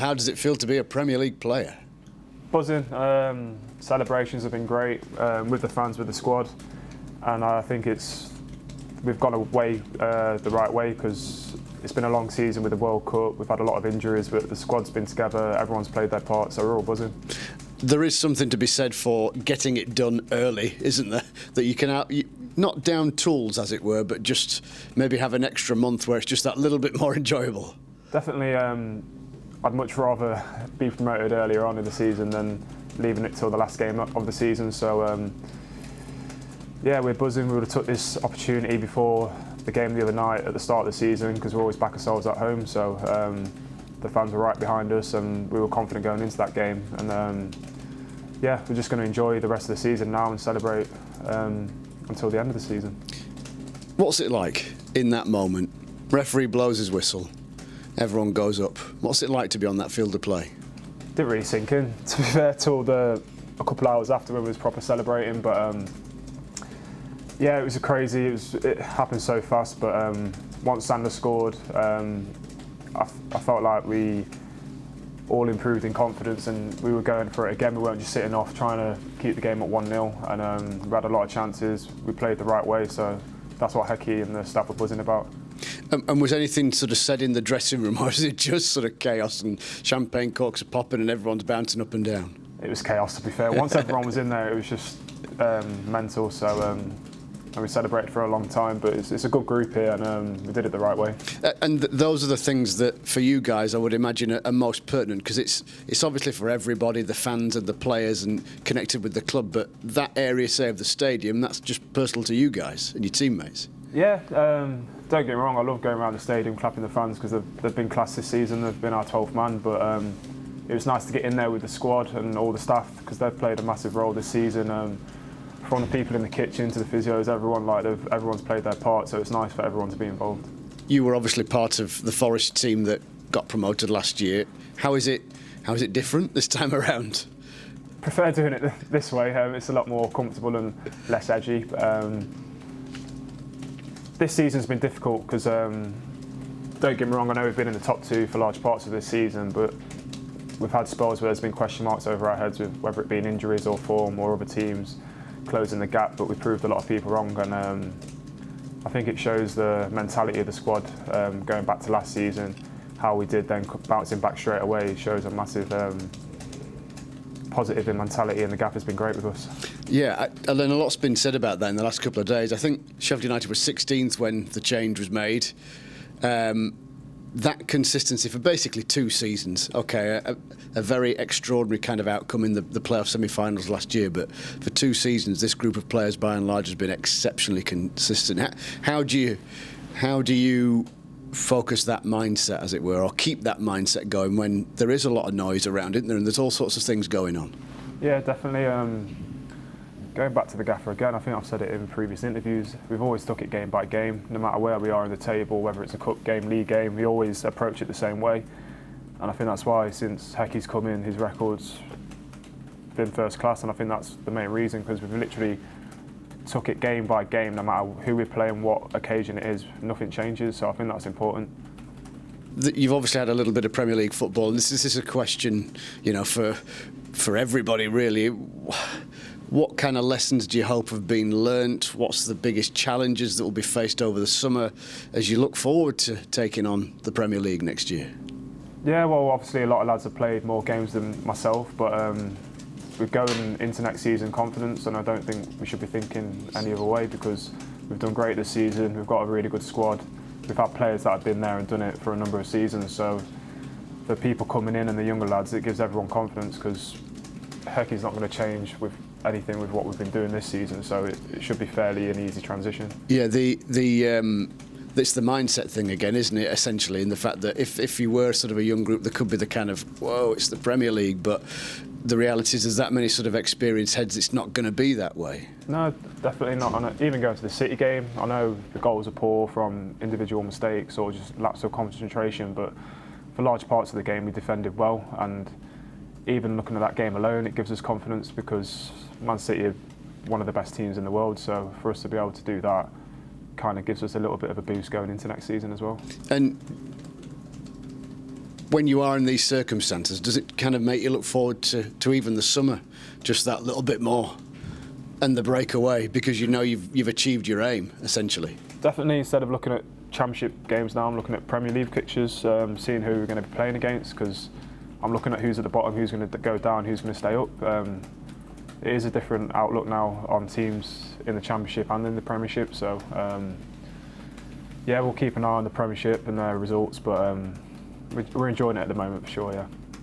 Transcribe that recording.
How does it feel to be a Premier League player? Buzzing. Celebrations have been great with the fans, with the squad, and I think we've gone away the right way because it's been a long season with the World Cup. We've had a lot of injuries, but the squad's been together. Everyone's played their part, so we're all buzzing. There is something to be said for getting it done early, isn't there? That you can not down tools, as it were, but just maybe have an extra month where it's just that little bit more enjoyable. Definitely. I'd much rather be promoted earlier on in the season than leaving it till the last game of the season. So yeah, we're buzzing. We would have took this opportunity before the game the other night at the start of the season because we always back ourselves at home. So the fans were right behind us, and we were confident going into that game. And yeah, we're just going to enjoy the rest of the season now and celebrate until the end of the season. What's it like in that moment? Referee blows his whistle. Everyone goes up. What's it like to be on that field of play? Didn't really sink in, to be fair, till a couple of hours after when we was proper celebrating. But yeah, it was crazy. It happened so fast. But once Sander scored, I felt like we all improved in confidence, and we were going for it again. We weren't just sitting off trying to keep the game at 1-0. And we had a lot of chances. We played the right way, so that's what Hecky and the staff were buzzing about. And was anything sort of said in the dressing room, or was it just sort of chaos and champagne corks are popping and everyone's bouncing up and down? It was chaos, to be fair. Once everyone was in there, it was just mental. So and we celebrated for a long time, but it's a good group here, and we did it the right way. And those are the things that, for you guys, I would imagine are most pertinent, because it's obviously for everybody, the fans and the players, and connected with the club. But that area, say, of the stadium, that's just personal to you guys and your teammates. Yeah, don't get me wrong, I love going around the stadium clapping the fans because they've been class this season. They've been our 12th man, but it was nice to get in there with the squad and all the staff because they've played a massive role this season. From the people in the kitchen to the physios, everyone's played their part, so it's nice for everyone to be involved. You were obviously part of the Forest team that got promoted last year. How is it different this time around? Prefer doing it this way. It's a lot more comfortable and less edgy. This season's been difficult because, don't get me wrong, I know we've been in the top two for large parts of this season, but we've had spells where there's been question marks over our heads with whether it be injuries or form or other teams closing the gap, but we proved a lot of people wrong, and I think it shows the mentality of the squad going back to last season, how we did then bouncing back straight away shows a massive positive in mentality, and the gap has been great with us. Yeah, and then a lot's been said about that in the last couple of days. I think Sheffield United was 16th when the change was made. That consistency for basically 2 seasons, okay, a very extraordinary kind of outcome in the playoff semi-finals last year, but for 2 seasons this group of players by and large has been exceptionally consistent. How do you focus that mindset, as it were, or keep that mindset going when there is a lot of noise around, isn't there, and there's all sorts of things going on? Yeah, definitely. Going back to the gaffer again, I think I've said it in previous interviews, we've always took it game by game, no matter where we are in the table, whether it's a cup game, league game, we always approach it the same way. And I think that's why since Hecky's come in, his record's been first class, and I think that's the main reason, because we've literally took it game by game, no matter who we're playing, what occasion it is, nothing changes, so I think that's important. You've obviously had a little bit of Premier League football, and this is a question, for everybody really. What kind of lessons do you hope have been learnt? What's the biggest challenges that will be faced over the summer as you look forward to taking on the Premier League next year? Yeah, well, obviously a lot of lads have played more games than myself, but we're going into next season confidence, and I don't think we should be thinking any other way because we've done great this season. We've got a really good squad. We've had players that have been there and done it for a number of seasons, so the people coming in and the younger lads, it gives everyone confidence because Hecky's not going to change with anything with what we've been doing this season, so it should be fairly an easy transition. Yeah, it's the mindset thing again, isn't it, essentially, in the fact that if you were sort of a young group, there could be the kind of, whoa, it's the Premier League, but the reality is there's that many sort of experienced heads, it's not going to be that way. No, definitely not. Even going to the City game, I know the goals are poor from individual mistakes or just lapse of concentration, but for large parts of the game we defended well, and even looking at that game alone, it gives us confidence because Man City are one of the best teams in the world, so for us to be able to do that kind of gives us a little bit of a boost going into next season as well. And when you are in these circumstances, does it kind of make you look forward to even the summer, just that little bit more, and the breakaway, because you know you've achieved your aim essentially? Definitely. Instead of looking at Championship games now, I'm looking at Premier League fixtures, seeing who we're going to be playing against, because I'm looking at who's at the bottom, who's going to go down, who's going to stay up. It is a different outlook now on teams in the Championship and in the Premiership. So yeah, we'll keep an eye on the Premiership and their results, but we're enjoying it at the moment for sure. Yeah.